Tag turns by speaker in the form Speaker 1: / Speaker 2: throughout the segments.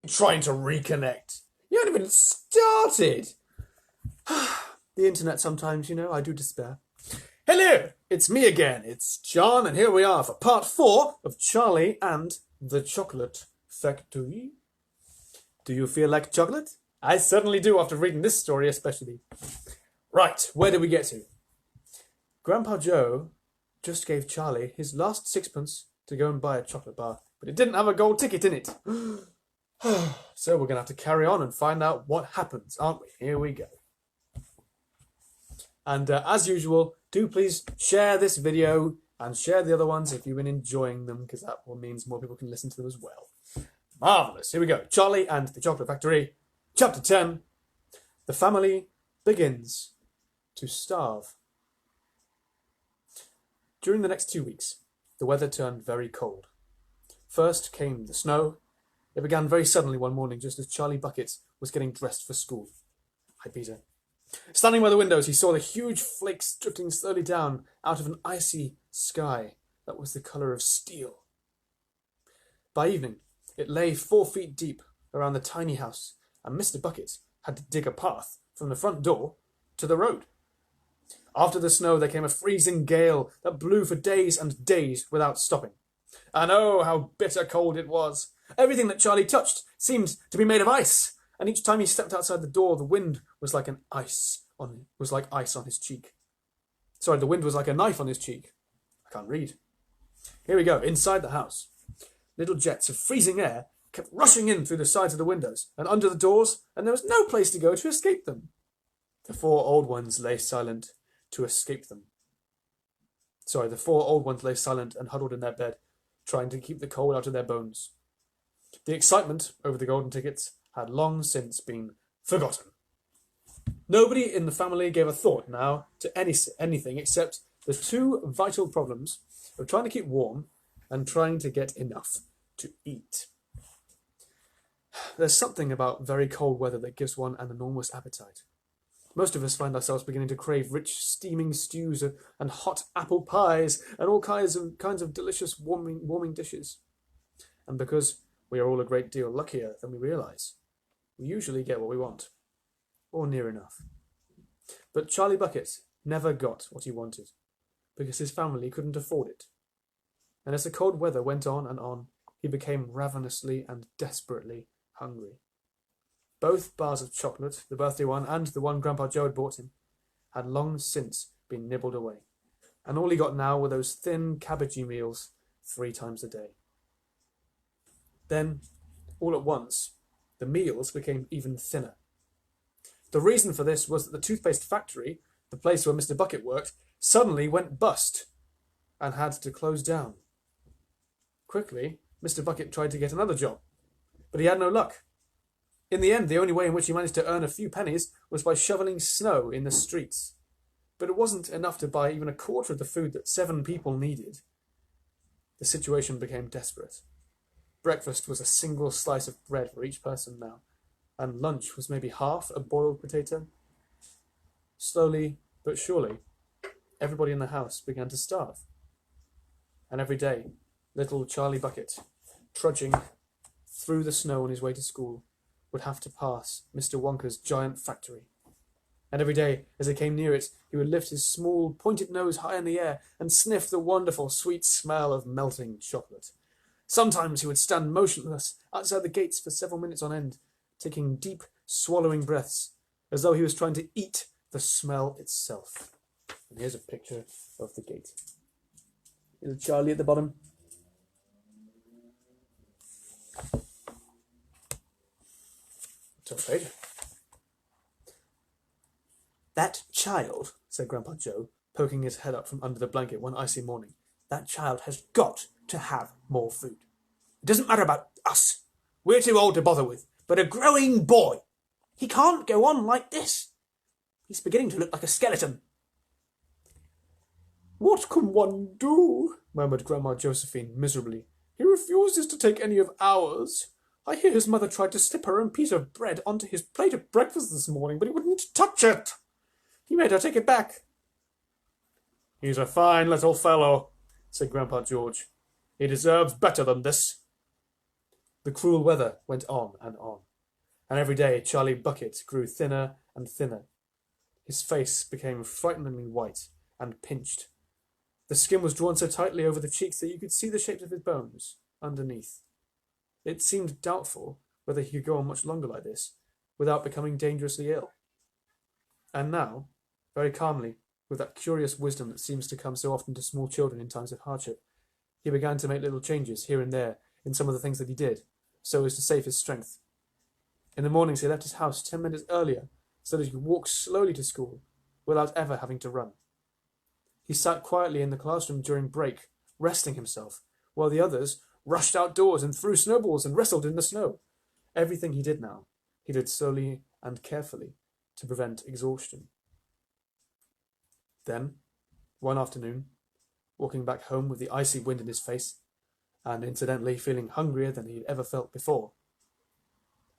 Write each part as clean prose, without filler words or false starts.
Speaker 1: trying to reconnect. You haven't even started. The internet sometimes, I do despair. Hello, it's me again. It's John, and here we are for part 4 of Charlie and the Chocolate Factory. Do you feel like chocolate? I certainly do after reading this story especially. Right, where did we get to? Grandpa Joe just gave Charlie his last sixpence to go and buy a chocolate bar, but it didn't have a gold ticket in it. So we're going to have to carry on and find out what happens, aren't we? Here we go. And as usual, do please share this video and share the other ones if you've been enjoying them, because that means more people can listen to them as well. Marvellous. Here we go. Charlie and the Chocolate Factory, Chapter 10. The family begins to starve. During the next 2 weeks, the weather turned very cold. First came the snow. It began very suddenly one morning, just as Charlie Bucket was getting dressed for school. Hi, Peter. Standing by the windows, he saw the huge flakes drifting slowly down out of an icy sky that was the colour of steel. By evening, it lay 4 feet deep around the tiny house, and Mr. Bucket had to dig a path from the front door to the road. After the snow, there came a freezing gale that blew for days and days without stopping. And oh, how bitter cold it was! Everything that Charlie touched seemed to be made of ice, and each time he stepped outside the door, the wind was like ice on his cheek. Sorry, the wind was like a knife on his cheek. I can't read. Here we go, inside the house. Little jets of freezing air kept rushing in through the sides of the windows and under the doors, and there was no place to go to escape them. The 4 old ones lay silent to escape them. The 4 old ones lay silent and huddled in their bed, trying to keep the cold out of their bones. The excitement over the golden tickets had long since been forgotten. Nobody in the family gave a thought now to anything except the 2 vital problems of trying to keep warm and trying to get enough to eat. There's something about very cold weather that gives one an enormous appetite. Most of us find ourselves beginning to crave rich steaming stews and hot apple pies and all kinds of delicious warming dishes. And because we are all a great deal luckier than we realise, we usually get what we want, or near enough. But Charlie Bucket never got what he wanted, because his family couldn't afford it. And as the cold weather went on and on, he became ravenously and desperately hungry. Both bars of chocolate, the birthday one and the one Grandpa Joe had bought him, had long since been nibbled away, and all he got now were those thin cabbagey meals 3 times a day. Then, all at once, the meals became even thinner. The reason for this was that the toothpaste factory, the place where Mr. Bucket worked, suddenly went bust and had to close down. Quickly, Mr. Bucket tried to get another job, but he had no luck. In the end, the only way in which he managed to earn a few pennies was by shoveling snow in the streets. But it wasn't enough to buy even a quarter of the food that 7 people needed. The situation became desperate. Breakfast was a single slice of bread for each person now, and lunch was maybe half a boiled potato. Slowly but surely, everybody in the house began to starve. And every day, little Charlie Bucket, trudging through the snow on his way to school, would have to pass Mr. Wonka's giant factory. And every day, as he came near it, he would lift his small, pointed nose high in the air and sniff the wonderful, sweet smell of melting chocolate. Sometimes he would stand motionless outside the gates for several minutes on end, taking deep, swallowing breaths, as though he was trying to eat the smell itself. And here's a picture of the gate. Little Charlie at the bottom. Top page. That child, said Grandpa Joe, poking his head up from under the blanket one icy morning, that child has got to have more food. It doesn't matter about us. We're too old to bother with. But a growing boy, he can't go on like this. He's beginning to look like a skeleton. What can one do? Murmured Grandma Josephine miserably. He refuses to take any of ours. I hear his mother tried to slip her own piece of bread onto his plate of breakfast this morning, but he wouldn't touch it. He made her take it back. He's a fine little fellow, said Grandpa George. He deserves better than this. The cruel weather went on, and every day Charlie Bucket grew thinner and thinner. His face became frighteningly white and pinched. The skin was drawn so tightly over the cheeks that you could see the shapes of his bones underneath. It seemed doubtful whether he could go on much longer like this without becoming dangerously ill. And now, very calmly, with that curious wisdom that seems to come so often to small children in times of hardship, he began to make little changes here and there in some of the things that he did, so as to save his strength. In the mornings he left his house 10 minutes earlier, so that he could walk slowly to school, without ever having to run. He sat quietly in the classroom during break, resting himself, while the others rushed outdoors and threw snowballs and wrestled in the snow. Everything he did now, he did slowly and carefully to prevent exhaustion. Then, one afternoon, walking back home with the icy wind in his face, and incidentally feeling hungrier than he had ever felt before,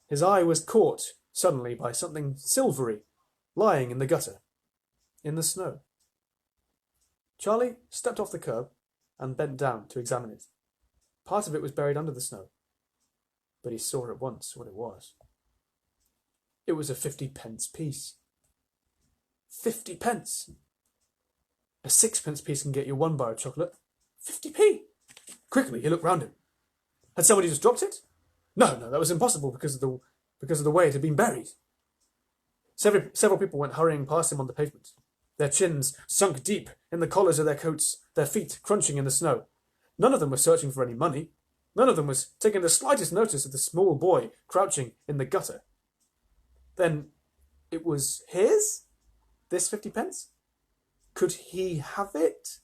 Speaker 1: his eye was caught suddenly by something silvery lying in the gutter, in the snow. Charlie stepped off the curb and bent down to examine it. Part of it was buried under the snow, but he saw at once what it was. It was a 50p piece. 50p! A 6p piece can get you 1 bar of chocolate. 50p! Quickly, he looked round him. Had somebody just dropped it? No, that was impossible because of the way it had been buried. Several people went hurrying past him on the pavement, their chins sunk deep in the collars of their coats, their feet crunching in the snow. None of them was searching for any money. None of them was taking the slightest notice of the small boy crouching in the gutter. Then it was his? This 50p? Could he have it?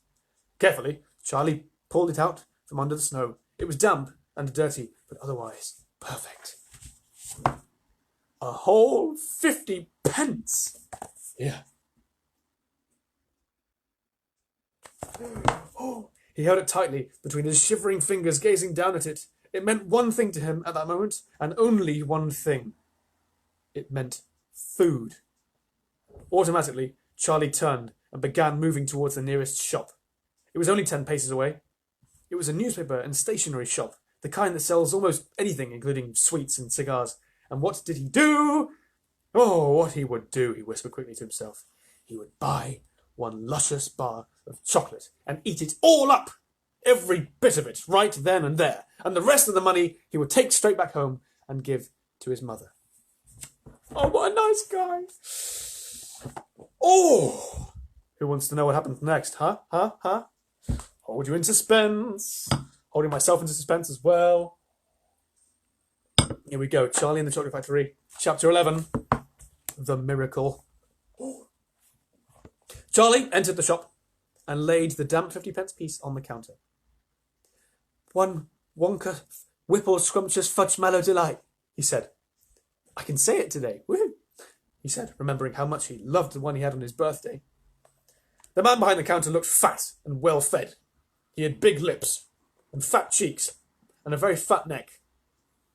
Speaker 1: Carefully, Charlie pulled it out from under the snow. It was damp and dirty, but otherwise perfect. A whole 50p! Yeah. Oh, he held it tightly between his shivering fingers, gazing down at it. It meant one thing to him at that moment, and only one thing. It meant food. Automatically, Charlie turned and began moving towards the nearest shop. It was only 10 paces away. It was a newspaper and stationery shop, the kind that sells almost anything, including sweets and cigars. And what did he do? Oh, what he would do, he whispered quickly to himself. He would buy 1 luscious bar of chocolate and eat it all up, every bit of it, right then and there. And the rest of the money he would take straight back home and give to his mother. Oh, what a nice guy. Oh! Who wants to know what happens next, huh? Hold you in suspense. Holding myself into suspense as well. Here we go. Charlie and the Chocolate Factory, Chapter 11. The Miracle. Charlie entered the shop and laid the damp 50p piece on the counter. 1 Wonka Whipple Scrumptious Fudge Mallow Delight, he said. I can say it today. Woohoo! He said, remembering how much he loved the one he had on his birthday. The man behind the counter looked fat and well-fed. He had big lips and fat cheeks and a very fat neck.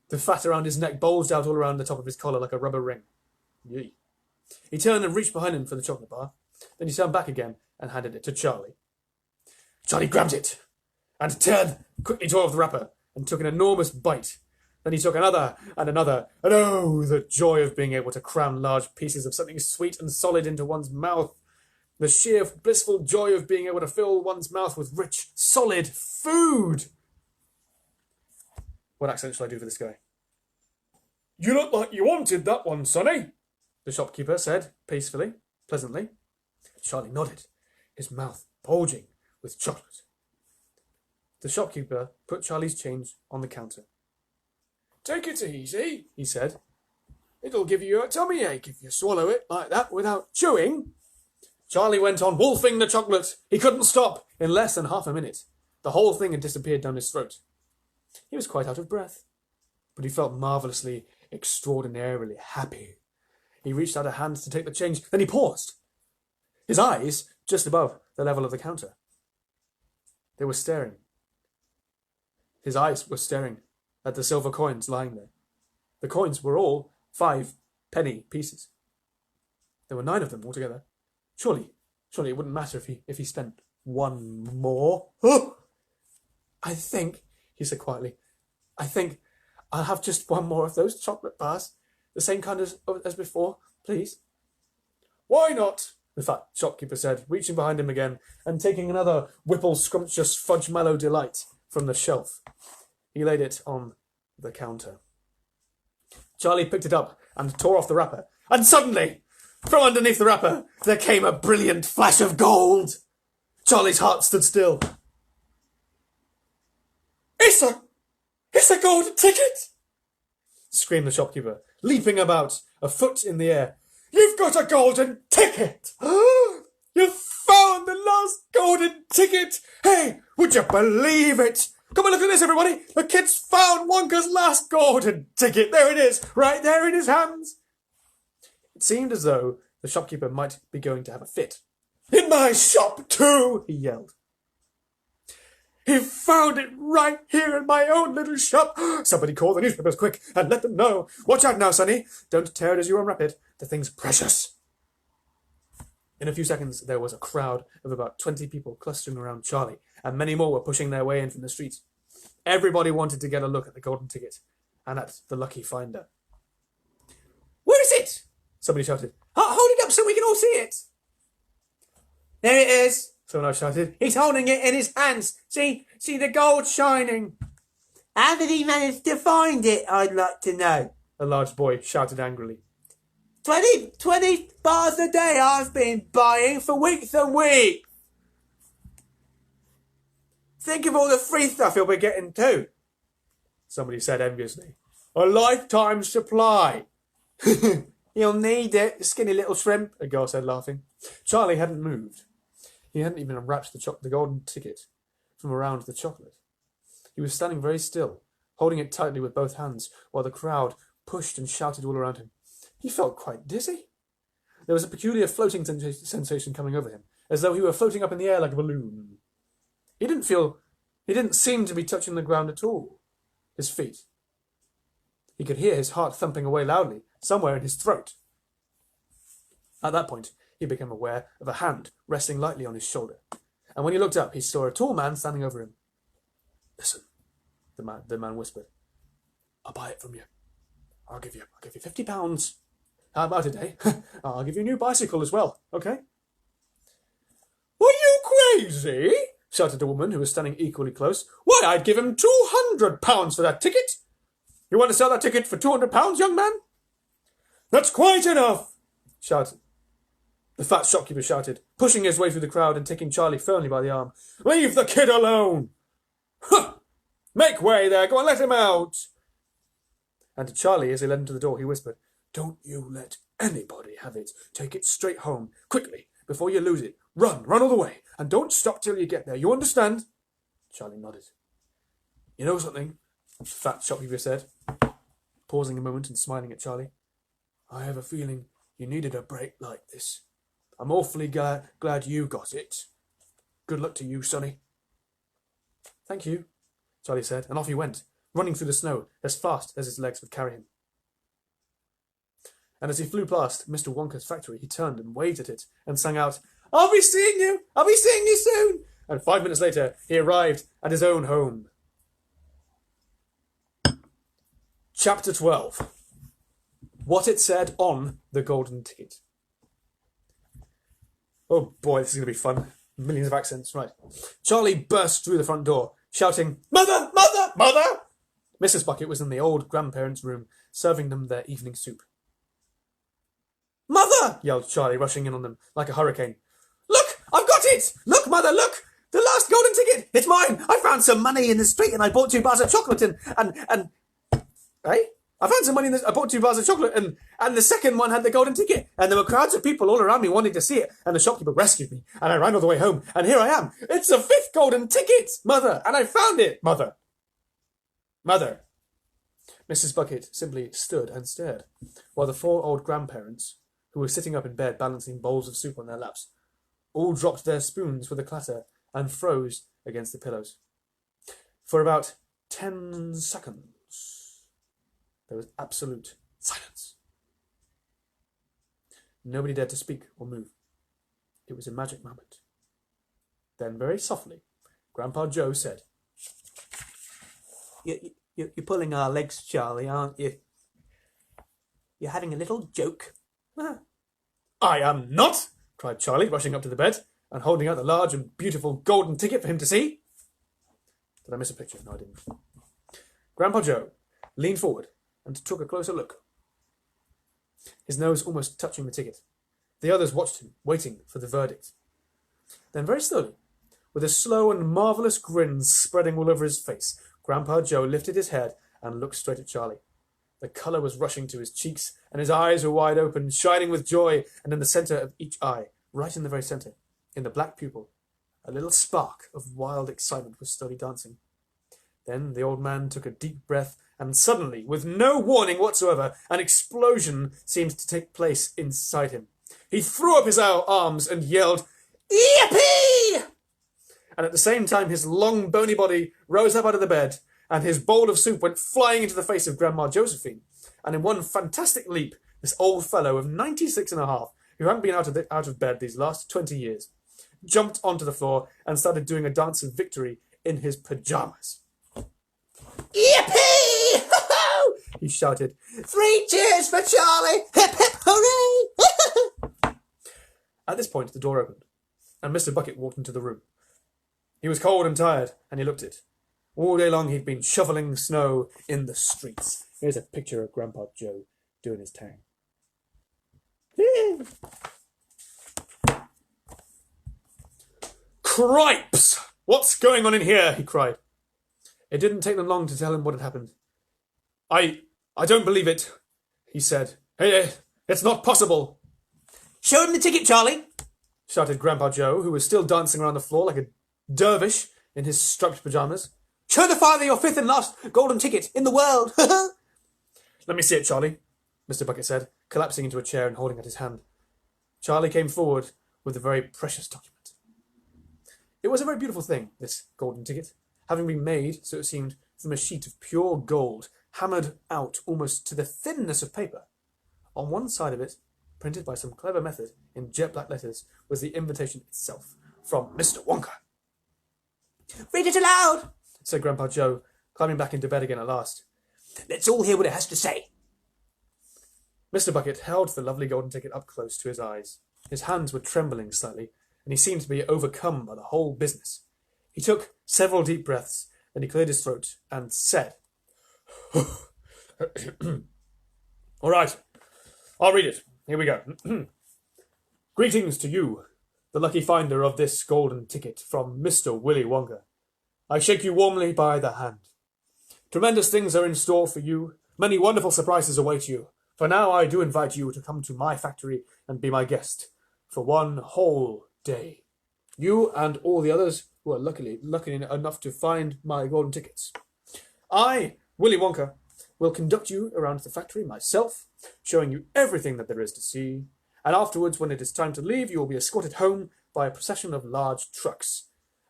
Speaker 1: The fat around his neck bulged out all around the top of his collar like a rubber ring. Yee. He turned and reached behind him for the chocolate bar. Then he turned back again and handed it to Charlie. Charlie grabbed it and quickly tore off the wrapper and took an enormous bite. Then he took another and another, and oh, the joy of being able to cram large pieces of something sweet and solid into one's mouth. The sheer blissful joy of being able to fill one's mouth with rich, solid food. What accent shall I do for this guy? You look like you wanted that one, sonny, the shopkeeper said, peacefully, pleasantly. Charlie nodded, his mouth bulging with chocolate. The shopkeeper put Charlie's change on the counter. Take it easy, he said. It'll give you a tummy ache if you swallow it like that without chewing. Charlie went on wolfing the chocolate. He couldn't stop. In less than half a minute, the whole thing had disappeared down his throat. He was quite out of breath, but he felt marvellously, extraordinarily happy. He reached out a hand to take the change, then he paused, his eyes just above the level of the counter. They were staring. His eyes were staring at the silver coins lying there. The coins were all 5p pieces. There were 9 of them altogether. Surely it wouldn't matter if he spent 1 more. Oh! I think, he said quietly, I think I'll have just one more of those chocolate bars. The same kind as before, please. Why not? The fat shopkeeper said, reaching behind him again and taking another Whipple Scrumptious Fudge Mallow Delight from the shelf. He laid it on the counter. Charlie picked it up and tore off the wrapper, and suddenly, from underneath the wrapper, there came a brilliant flash of gold. Charlie's heart stood still. It's a golden ticket! Screamed the shopkeeper, leaping about, a foot in the air. You've got a golden ticket! You've found the last golden ticket! Hey, would you believe it? Come and look at this, everybody! The kid's found Wonka's last golden ticket! There it is, right there in his hands! It seemed as though the shopkeeper might be going to have a fit. In my shop, too! He yelled. He found it right here in my own little shop. Somebody call the newspapers quick and let them know. Watch out now, Sonny. Don't tear it as you unwrap it. The thing's precious. In a few seconds, there was a crowd of about 20 people clustering around Charlie, and many more were pushing their way in from the street. Everybody wanted to get a look at the golden ticket and at the lucky finder. Where is it? Somebody shouted. Hold it up so we can all see it. There it is. Someone else shouted. He's holding it in his hands. See the gold shining. How did he manage to find it, I'd like to know? A large boy shouted angrily. 20 bars a day I've been buying for weeks and weeks. Think of all the free stuff you'll be getting too. Somebody said enviously. A lifetime supply. You'll need it, skinny little shrimp, a girl said, laughing. Charlie hadn't moved. He hadn't even unwrapped the golden ticket from around the chocolate. He was standing very still, holding it tightly with both hands, while the crowd pushed and shouted all around him. He felt quite dizzy. There was a peculiar floating sensation coming over him, as though he were floating up in the air like a balloon. He didn't seem to be touching the ground at all. His feet. He could hear his heart thumping away loudly, somewhere in his throat. At that point, he became aware of a hand resting lightly on his shoulder, and when he looked up, he saw a tall man standing over him. Listen, the man whispered. I'll buy it from you. I'll give you £50. How about it, eh? I'll give you a new bicycle as well, okay? Are you crazy? Shouted a woman who was standing equally close. Why, I'd give him £200 for that ticket. You want to sell that ticket for £200, young man? That's quite enough, the fat shopkeeper shouted, pushing his way through the crowd and taking Charlie firmly by the arm. Leave the kid alone! Huh! Make way there, go on, let him out! And to Charlie, as he led him to the door, he whispered, Don't you let anybody have it. Take it straight home, quickly, before you lose it. Run all the way, and don't stop till you get there, you understand? Charlie nodded. You know something? The fat shopkeeper said, pausing a moment and smiling at Charlie. I have a feeling you needed a break like this. I'm awfully glad you got it. Good luck to you, Sonny. Thank you, Charlie said, and off he went, running through the snow as fast as his legs would carry him. And as he flew past Mr. Wonka's factory, he turned and waved at it and sang out, I'll be seeing you soon. And 5 minutes later, he arrived at his own home. Chapter 12. What it said on the golden ticket. Oh boy, this is going to be fun. Millions of accents, right. Charlie burst through the front door, shouting, Mother! Mother! Mother! Mrs. Bucket was in the old grandparents' room, serving them their evening soup. Mother! Yelled Charlie, rushing in on them like a hurricane. Look! I've got it! Look, Mother, look! The last golden ticket! It's mine! I found some money in the street and I bought 2 bars of chocolate and... Eh? I found some money I bought 2 bars of chocolate and the second one had the golden ticket. And there were crowds of people all around me wanting to see it. And the shopkeeper rescued me. And I ran all the way home. And here I am. It's the 5th golden ticket, Mother. And I found it, Mother. Mother. Mrs. Bucket simply stood and stared, while the 4 old grandparents, who were sitting up in bed balancing bowls of soup on their laps, all dropped their spoons with a clatter and froze against the pillows. For about 10 seconds, there was absolute silence. Nobody dared to speak or move. It was a magic moment. Then, very softly, Grandpa Joe said, You You're pulling our legs, Charlie, aren't you? You're having a little joke. I am not, cried Charlie, rushing up to the bed and holding out the large and beautiful golden ticket for him to see. Did I miss a picture? No, I didn't. Grandpa Joe leaned forward and took a closer look, his nose almost touching the ticket. The others watched him, waiting for the verdict. Then very slowly, with a slow and marvellous grin spreading all over his face, Grandpa Joe lifted his head and looked straight at Charlie. The colour was rushing to his cheeks, and his eyes were wide open, shining with joy, and in the centre of each eye, right in the very centre, in the black pupil, a little spark of wild excitement was slowly dancing. Then the old man took a deep breath, and suddenly, with no warning whatsoever, an explosion seemed to take place inside him. He threw up his arms and yelled, "Yippee!" And at the same time his long bony body rose up out of the bed, and his bowl of soup went flying into the face of Grandma Josephine. And in one fantastic leap, this old fellow of 96 and a half, who hadn't been out of bed these last 20 years, jumped onto the floor and started doing a dance of victory in his pyjamas. "Yippee! He shouted. "3 cheers for Charlie! Hip hip hooray!" At this point, the door opened, and Mr. Bucket walked into the room. He was cold and tired, and he looked it. All day long he'd been shoveling snow in the streets. Here's a picture of Grandpa Joe doing his tang. "Cripes! What's going on in here?" he cried. It didn't take them long to tell him what had happened. I don't believe it," he said. "Hey, it's not possible." "Show him the ticket, Charlie," shouted Grandpa Joe, who was still dancing around the floor like a dervish in his striped pyjamas. "Show the father your 5th and last golden ticket in the world." "Let me see it, Charlie," Mr. Bucket said, collapsing into a chair and holding out his hand. Charlie came forward with a very precious document. It was a very beautiful thing, this golden ticket, having been made, so it seemed, from a sheet of pure gold, hammered out almost to the thinness of paper. On one side of it, printed by some clever method in jet black letters, was the invitation itself, from Mr. Wonka. "Read it aloud," said Grandpa Joe, climbing back into bed again at last. "Let's all hear what it has to say." Mr. Bucket held the lovely golden ticket up close to his eyes. His hands were trembling slightly, and he seemed to be overcome by the whole business. He took several deep breaths, then he cleared his throat and said, "All right, I'll read it. Here we go. Greetings to you, the lucky finder of this golden ticket, from Mr. Willy Wonka. I shake you warmly by the hand. Tremendous things are in store for you. Many wonderful surprises await you. For now I do invite you to come to my factory and be my guest for 1 whole day. You and all the others who are lucky enough to find my golden tickets. I, Willy Wonka, will conduct you around the factory myself, showing you everything that there is to see, and afterwards, when it is time to leave, you will be escorted home by a procession of large trucks.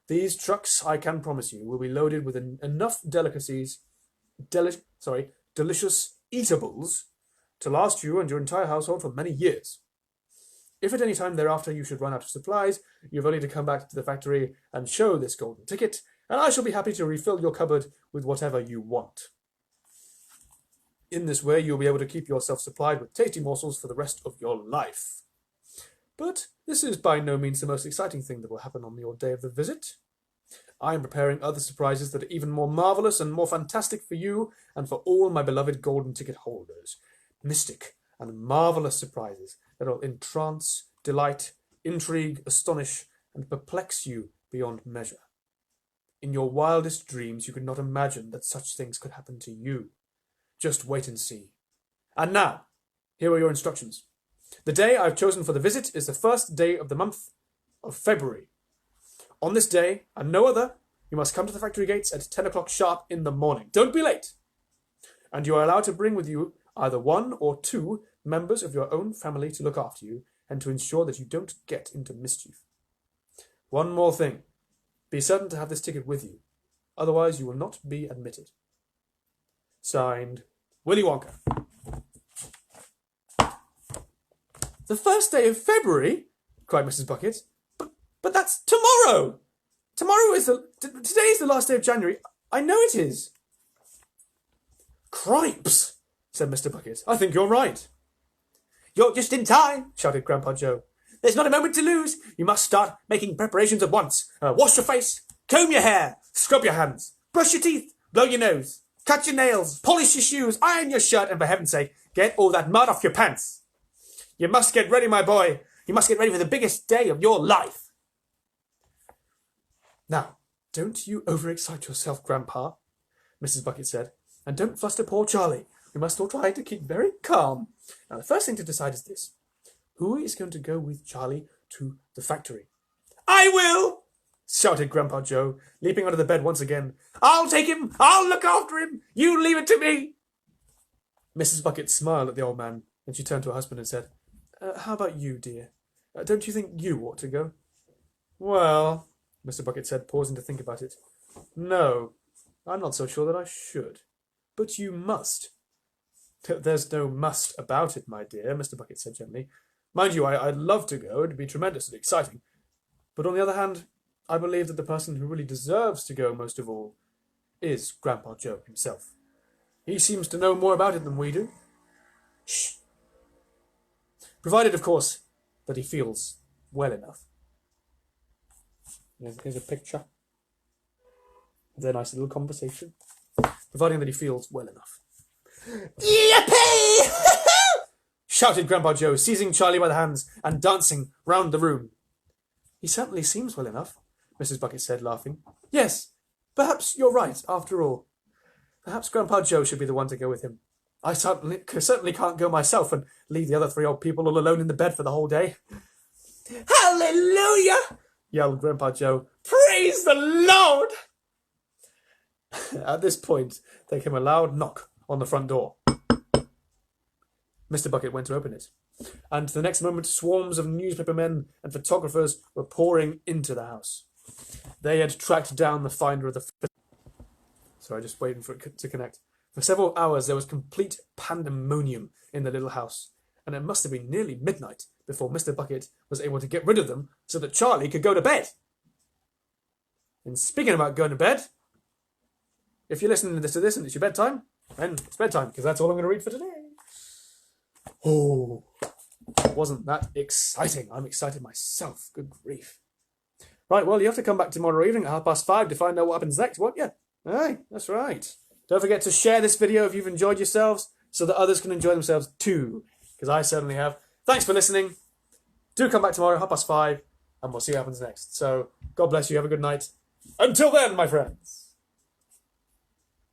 Speaker 1: These trucks, I can promise you, will be loaded with enough delicious eatables to last you and your entire household for many years. If at any time thereafter you should run out of supplies, you have only to come back to the factory and show this golden ticket, and I shall be happy to refill your cupboard with whatever you want. In this way, you will be able to keep yourself supplied with tasty morsels for the rest of your life. But this is by no means the most exciting thing that will happen on your day of the visit. I am preparing other surprises that are even more marvellous and more fantastic for you and for all my beloved golden ticket holders. Mystic and marvellous surprises that will entrance, delight, intrigue, astonish, and perplex you beyond measure. In your wildest dreams, you could not imagine that such things could happen to you. Just wait and see. And now, here are your instructions. The day I've chosen for the visit is the first day of the month of February. On this day, and no other, you must come to the factory gates at 10 o'clock sharp in the morning. Don't be late. And you are allowed to bring with you either 1 or 2 members of your own family to look after you and to ensure that you don't get into mischief. One more thing. Be certain to have this ticket with you. Otherwise, you will not be admitted. Signed, Willy Wonka. The first day of February? Cried Mrs. Bucket. But that's tomorrow! Today is the last day of January. I know it is. "Cripes!" said Mr. Bucket. "I think you're right." "You're just in time," shouted Grandpa Joe. "There's not a moment to lose. You must start making preparations at once. Wash your face, comb your hair, scrub your hands, brush your teeth, blow your nose, cut your nails, polish your shoes, iron your shirt, and for heaven's sake, get all that mud off your pants. You must get ready, my boy. You must get ready for the biggest day of your life." "Now, don't you overexcite yourself, Grandpa," Mrs. Bucket said, "and don't fluster poor Charlie. We must all try to keep very calm. Now, the first thing to decide is this. Who is going to go with Charlie to the factory?" "I will!" shouted Grandpa Joe, leaping out of the bed once again. "I'll take him! I'll look after him! You leave it to me!" Mrs. Bucket smiled at the old man, and she turned to her husband and said, "How about you, dear? Don't you think you ought to go?" "Well," Mr. Bucket said, pausing to think about it, "no, I'm not so sure that I should. But you must." "There's no must about it, my dear," Mr. Bucket said gently. "Mind you, I'd love to go. It'd be tremendously exciting. But on the other hand, I believe that the person who really deserves to go most of all is Grandpa Joe himself. He seems to know more about it than we do. Shh. Provided, of course, that he feels well enough." Here's a picture of their nice little conversation. Providing that he feels well enough. "Yippee!" shouted Grandpa Joe, seizing Charlie by the hands and dancing round the room. "He certainly seems well enough," Mrs. Bucket said, laughing. "Yes, perhaps you're right, after all. Perhaps Grandpa Joe should be the one to go with him. I certainly can't go myself and leave the other three old people all alone in the bed for the whole day." "Hallelujah!" yelled Grandpa Joe. "Praise the Lord!" At this point, there came a loud knock on the front door. Mr. Bucket went to open it, and the next moment swarms of newspaper men and photographers were pouring into the house. They had tracked down the finder of the... Sorry, just waiting for it to connect. For several hours there was complete pandemonium in the little house, and it must have been nearly midnight before Mr. Bucket was able to get rid of them so that Charlie could go to bed. And speaking about going to bed, if you're listening to this and it's your bedtime, then it's bedtime, because that's all I'm going to read for today. Oh, wasn't that exciting? I'm excited myself. Good grief. Right, well, you have to come back tomorrow evening at 5:30 to find out what happens next, won't you? Aye, that's right. Don't forget to share this video if you've enjoyed yourselves so that others can enjoy themselves too, because I certainly have. Thanks for listening. Do come back tomorrow, 5:30, and we'll see what happens next. So, God bless you. Have a good night. Until then, my friends.